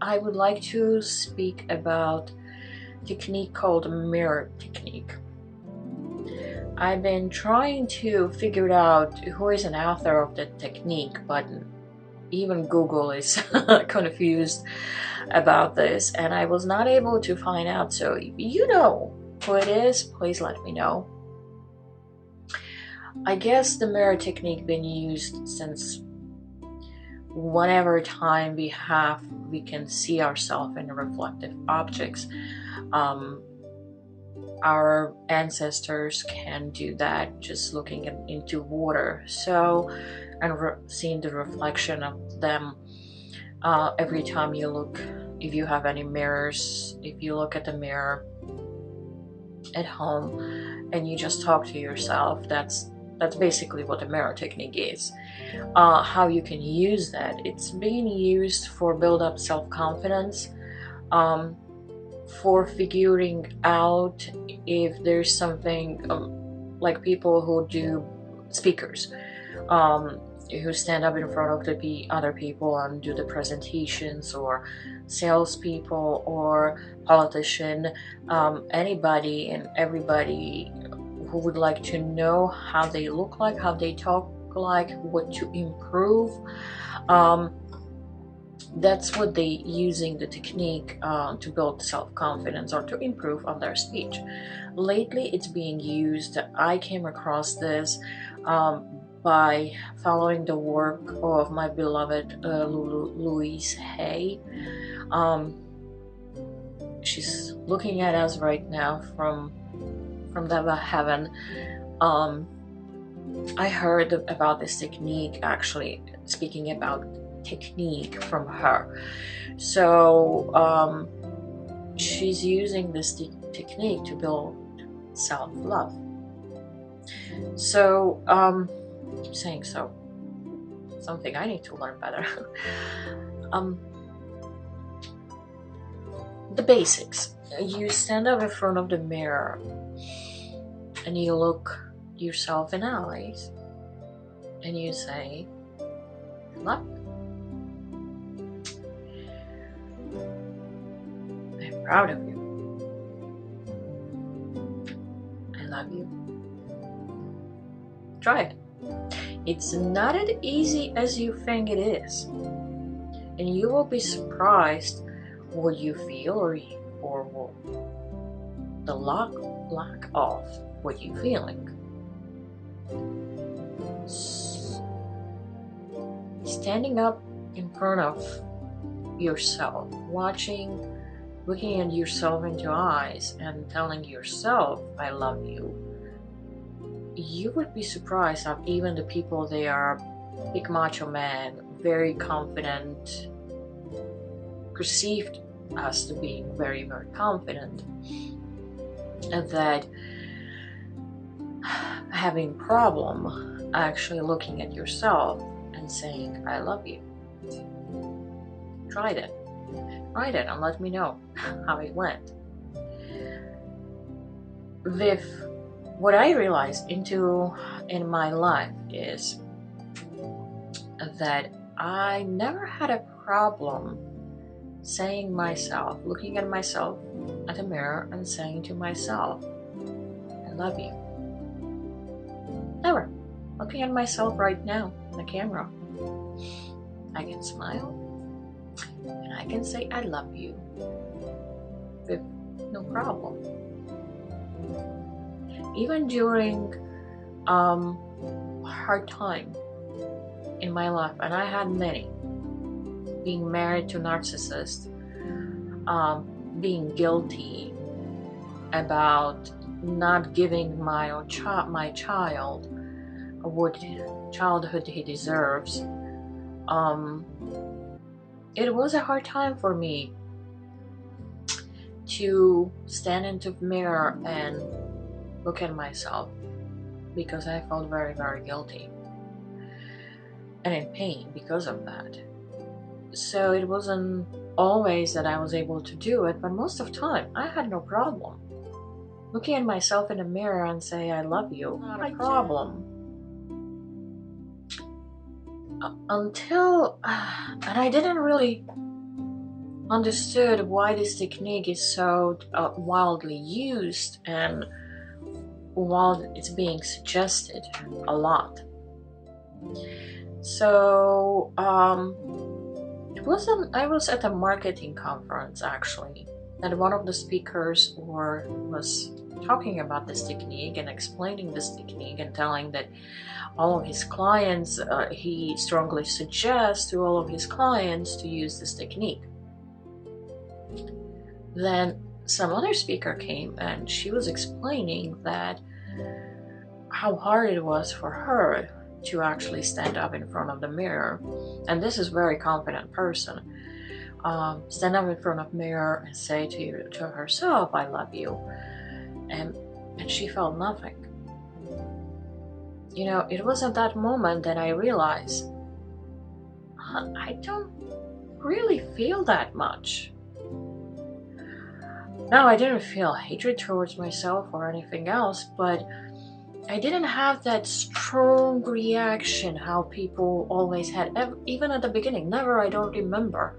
I would like to speak about technique called mirror technique. I've been trying to figure out who is an author of the technique, but even Google is confused about this, and I was not able to find out. So if you know who it is, please let me know. I guess the mirror technique been used since whenever time we can see ourselves in reflective objects. Our ancestors can do that just looking into water, so and seeing the reflection of them every time you look. If you have any mirrors, if you look at the mirror at home and you just talk to yourself, that's basically what the mirror technique is. How you can use that, it's being used for build up self-confidence, for figuring out if there's something, like people who do speakers, who stand up in front of the other people and do the presentations, or salespeople, or politician, anybody and everybody who would like to know how they look like, how they talk like, what to improve. That's what they using the technique to build self-confidence or to improve on their speech. Lately it's being used. I came across this by following the work of my beloved Louise Hay. She's looking at us right now from the heaven. I heard about this technique, actually speaking about technique, from her. So she's using this technique to build self-love. So keep saying so, something I need to learn better. The basics. You stand up in front of the mirror and you look yourself in the eyes and you say, I love you. I'm proud of you. I love you. Try it. It's not as easy as you think it is. And you will be surprised what you feel, or the lack of what you're feeling. Standing up in front of yourself, looking at yourself into eyes and telling yourself, I love you, you would be surprised of even the people, they are big macho man, very confident, perceived as to being very, very confident, and that having problem actually looking at yourself and saying, I love you. Try it and let me know how it went. With what I realized in my life is that I never had a problem saying myself, looking at myself at the mirror and saying to myself, I love you. Never. Looking at myself right now on the camera, I can smile and I can say I love you with no problem. Even during hard time in my life, and I had many, being married to a narcissist, being guilty about not giving my child what childhood he deserves. It was a hard time for me to stand into the mirror and look at myself, because I felt very, very guilty and in pain because of that. So it wasn't always that I was able to do it, but most of the time I had no problem looking at myself in the mirror and say I love you. Not a problem. Until and I didn't really understood why this technique is so wildly used and while it's being suggested a lot. So I was at a marketing conference actually, and one of the speakers was talking about this technique and explaining this technique and telling that all of his clients, he strongly suggests to all of his clients to use this technique. Then some other speaker came and she was explaining that how hard it was for her to actually stand up in front of the mirror. And this is a very confident person. Stand up in front of the mirror and say to herself, I love you. And she felt nothing. You know, it was at that moment that I realized, I don't really feel that much. Now, I didn't feel hatred towards myself or anything else, but I didn't have that strong reaction how people always had, even at the beginning. Never, I don't remember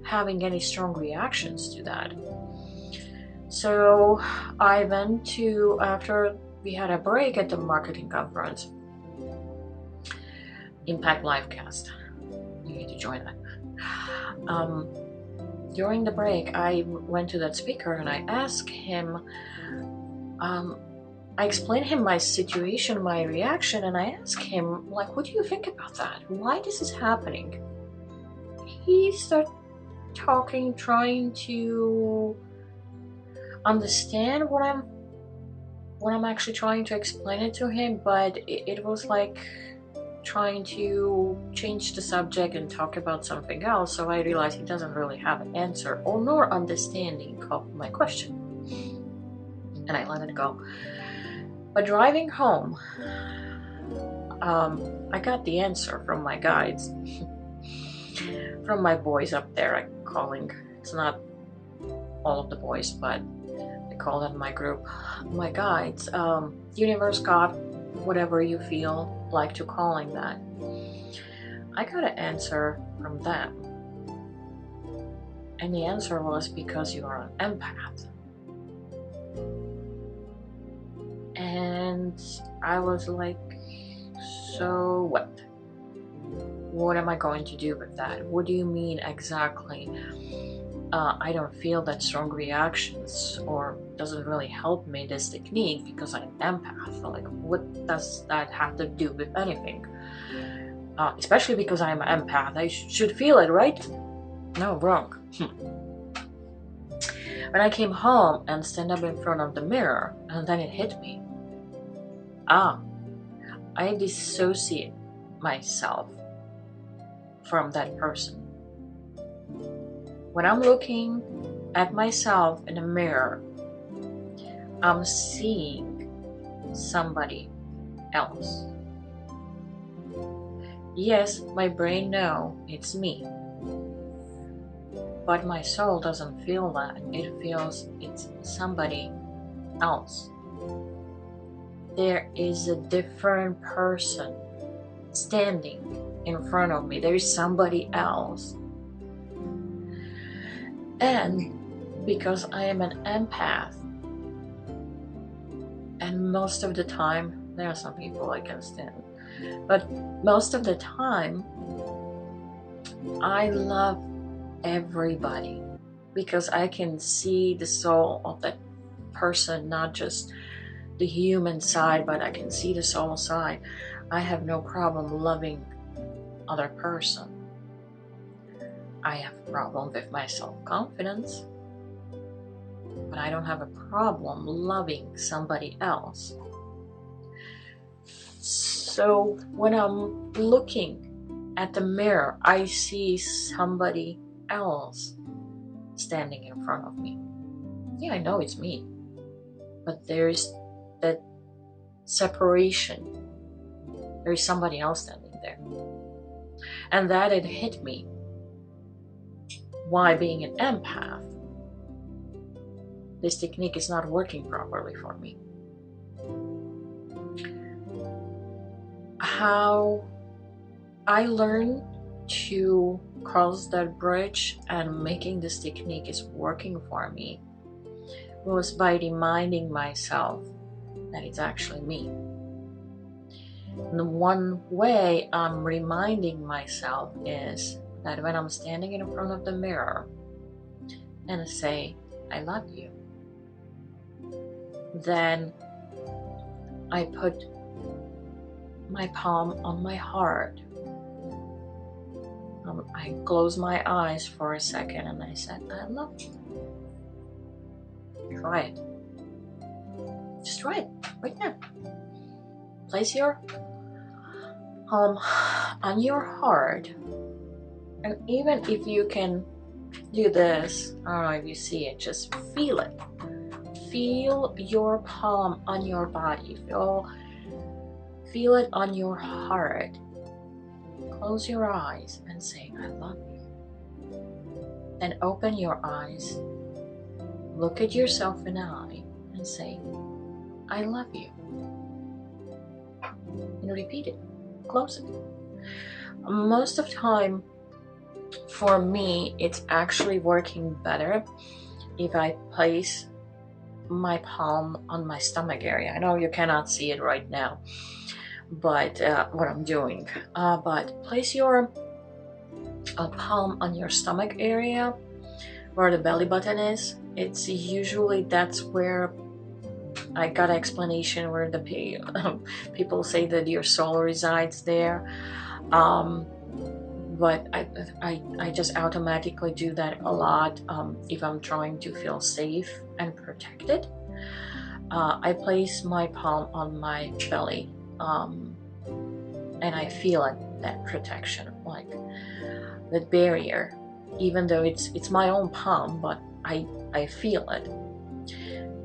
having any strong reactions to that. So I went to, after we had a break at the marketing conference, Impact Livecast. You need to join that. During the break, I went to that speaker and I asked him, I explained him my situation, my reaction, and I asked him, like, what do you think about that? Why this is happening? He started talking, trying to understand what I'm actually trying to explain it to him, but it was like trying to change the subject and talk about something else. So I realized he doesn't really have an answer or nor understanding of my question, and I let it go. But driving home, I got the answer from my guides, from my boys up there. I'm calling, it's not all of the boys, but I call them my group, my guides. Universe, God, whatever you feel like to calling that. I got an answer from them. And the answer was because you are an empath. And I was like, so what? What am I going to do with that? What do you mean exactly? I don't feel that strong reactions, or doesn't really help me, this technique, because I'm an empath. Like, what does that have to do with anything? Especially because I'm an empath, I should feel it, right? No, wrong. When I came home and stand up in front of the mirror, and then it hit me. I dissociate myself from that person. When I'm looking at myself in a mirror, I'm seeing somebody else. Yes, my brain knows it's me, but my soul doesn't feel that. It feels it's somebody else. There is a different person standing in front of me. There is somebody else. And because I am an empath, and most of the time, there are some people I can stand, but most of the time, I love everybody because I can see the soul of that person, not just the human side, but I can see the soul side. I have no problem loving other person. I have a problem with my self-confidence, but I don't have a problem loving somebody else. So when I'm looking at the mirror, I see somebody else standing in front of me. Yeah, I know it's me, but there's that separation. There is somebody else standing there. And that it hit me. Why, being an empath, this technique is not working properly for me. How I learned to cross that bridge and making this technique is working for me was by reminding myself that it's actually me. And the one way I'm reminding myself is that when I'm standing in front of the mirror and I say, I love you, then I put my palm on my heart. I close my eyes for a second and I said, I love you. Try it. Just try it right now. Place your palm on your heart. And even if you can do this, I don't know if you see it, just feel it. Feel your palm on your body. Feel it on your heart. Close your eyes and say, I love you. Then open your eyes. Look at yourself in the eye and say, I love you. And repeat it. Close it. Most of the time, for me, it's actually working better if I place my palm on my stomach area. I know you cannot see it right now, but what I'm doing. But place your palm on your stomach area where the belly button is. It's usually that's where I got an explanation where the people say that your soul resides there. But I just automatically do that a lot if I'm trying to feel safe and protected. I place my palm on my belly and I feel it, that protection, like that barrier, even though it's my own palm, but I feel it.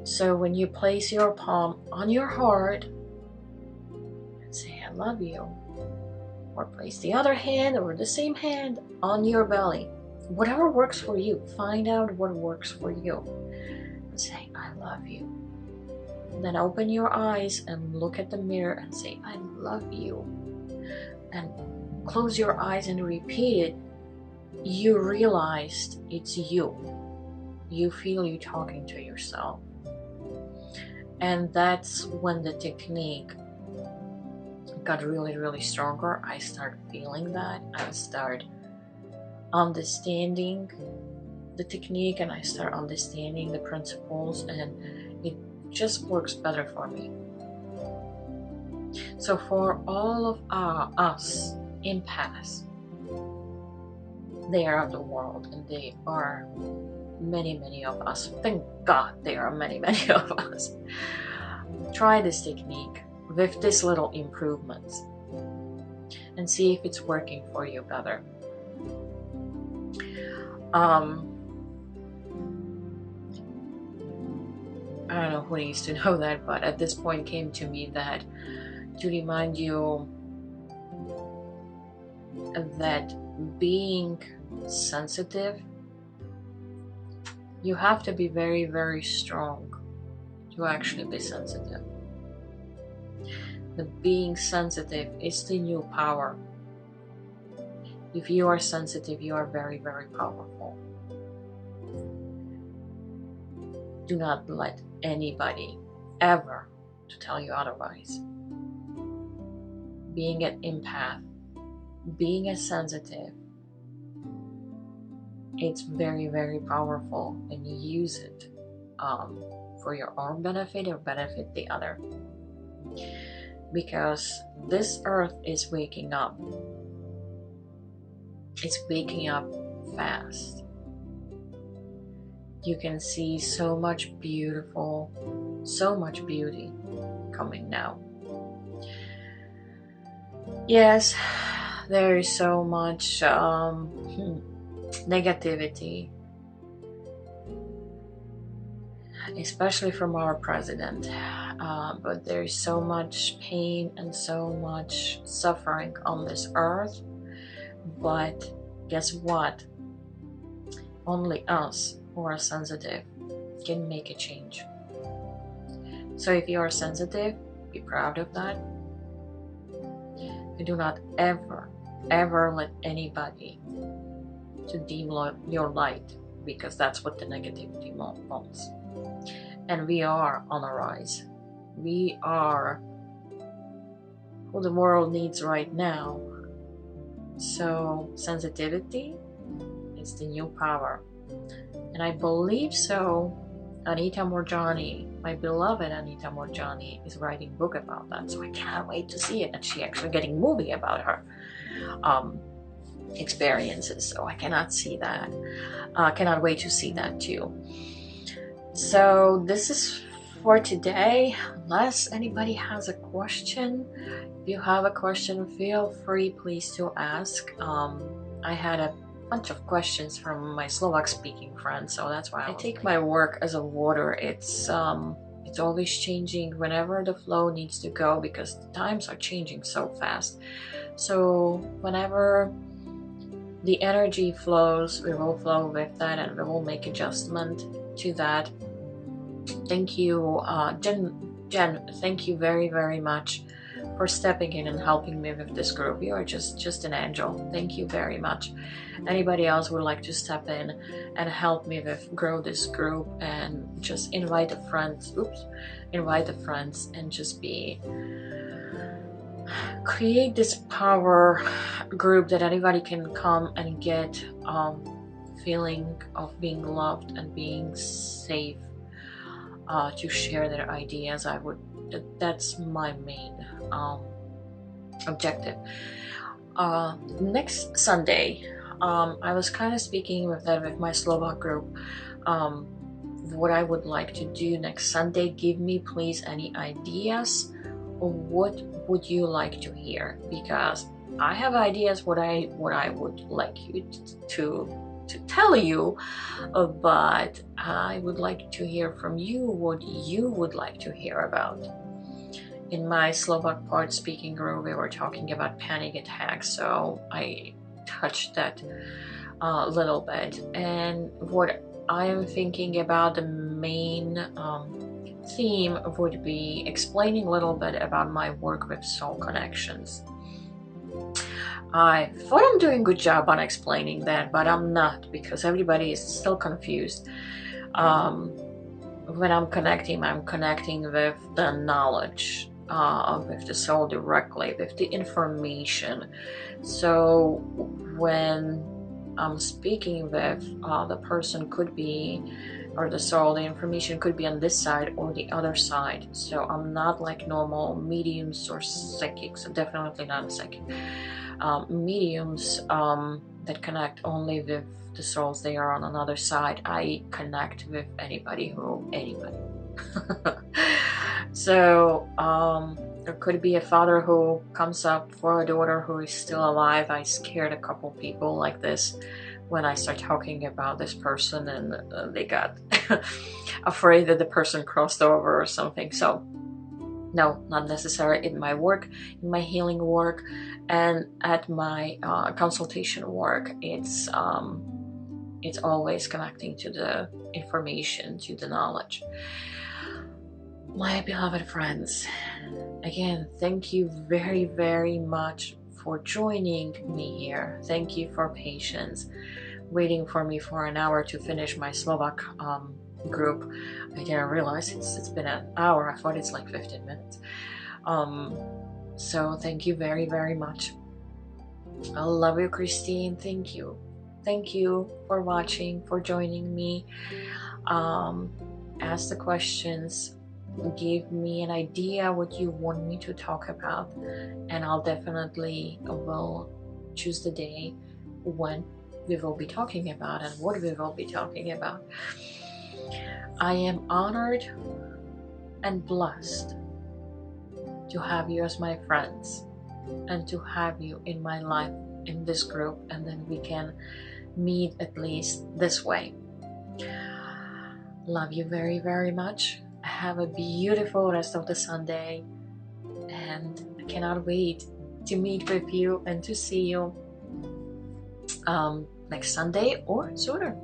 So when you place your palm on your heart and say, I love you, or place the other hand or the same hand on your belly, whatever works for you, find out what works for you and say, I love you. Then open your eyes and look at the mirror and say, I love you. And close your eyes and repeat it. You realized it's you. You feel you talking to yourself. And that's when the technique got really, really stronger. I start feeling that. I start understanding the technique and I start understanding the principles, and it just works better for me. So for all of us empaths, they are of the world, and they are many, many of us. Thank God there are many, many of us. Try this technique with these little improvements and see if it's working for you better. I don't know who needs to know that, but at this point came to me that to remind you that being sensitive, you have to be very, very strong to actually be sensitive. The being sensitive is the new power. If you are sensitive, you are very, very powerful. Do not let anybody ever to tell you otherwise. Being an empath, being a sensitive, it's very, very powerful, and you use it for your own benefit or benefit the other. Because this earth is waking up. It's waking up fast. You can see so much beauty coming now. Yes, there is so much negativity, especially from our president. But there is so much pain and so much suffering on this earth. But guess what? Only us who are sensitive can make a change. So if you are sensitive, be proud of that. And do not ever, ever let anybody to dim your light, because that's what the negativity wants. And we are on a rise. We are who the world needs right now. So sensitivity is the new power. And I believe so. Anita Moorjani, my beloved Anita Moorjani, is writing a book about that. So I can't wait to see it. And she actually getting a movie about her experiences. So I cannot see that. Cannot wait to see that too. So this is for today. Unless anybody has a question, if you have a question, feel free please to ask. I had a bunch of questions from my Slovak speaking friends, so that's why I take my work as a water. It's always changing whenever the flow needs to go, because the times are changing so fast. So whenever the energy flows, we will flow with that, and we will make adjustment to that. Thank you, Jen, thank you very, very much for stepping in and helping me with this group. You are just an angel. Thank you very much. Anybody else would like to step in and help me with grow this group, and just invite the friends, invite the friends, and just create this power group that anybody can come and get feeling of being loved and being safe, to share their ideas. That's my main objective. Next Sunday, I was kind of speaking with my Slovak group, what I would like to do next Sunday. Give me please any ideas, or what would you like to hear, because I have ideas what I would like you to tell you, but I would like to hear from you what you would like to hear about. In my Slovak part speaking group, we were talking about panic attacks, so I touched that a little bit. And what I am thinking about, the main theme would be explaining a little bit about my work with soul connections. I thought I'm doing a good job on explaining that, but I'm not, because everybody is still confused. When I'm connecting with the knowledge, with the soul directly, with the information. So when I'm speaking with the person, could be, or the soul, the information could be on this side or the other side. So I'm not like normal mediums or psychics, definitely not a psychic. Mediums that connect only with the souls, they are on another side. I connect with anybody. So there could be a father who comes up for a daughter who is still alive. I scared a couple people like this when I start talking about this person, and they got afraid that the person crossed over or something. So no, not necessary. In my work, in my healing work, and at my consultation work, it's always connecting to the information, to the knowledge. My beloved friends, again, thank you very, very much for joining me here. Thank you for patience, waiting for me for an hour to finish my Slovak group. I didn't realize it's been an hour. I thought it's like 15 minutes. So thank you very, very much. I love you, Christine. Thank you for watching, for joining me. Ask the questions, give me an idea what you want me to talk about, and I'll definitely will choose the day when we will be talking about and what we will be talking about. I am honored and blessed to have you as my friends, and to have you in my life, in this group, and then we can meet at least this way. Love you very, very much. Have a beautiful rest of the Sunday, and I cannot wait to meet with you and to see you next Sunday or sooner.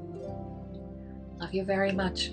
Love you very much.